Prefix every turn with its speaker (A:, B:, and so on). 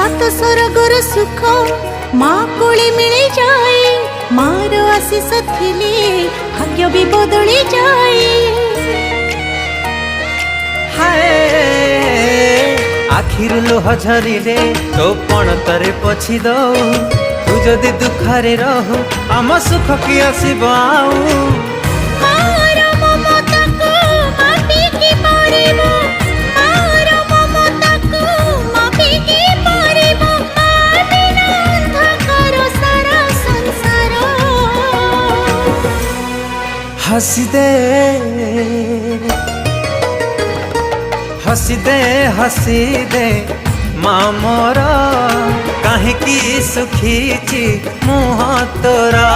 A: सात स्वर्गर सुख माँ कोले मिली जाए मार आशीष थिले भाग्य भी बदली जाए।
B: हाय आखिर लुह झरी रे तो पण तरे पछी दो तू जदि दुखरे रहू आम सुख की आसीब आऊ। हसी दे हसी दे हसी दे माँ मोरा कहीं की सुखी मुँह तोरा।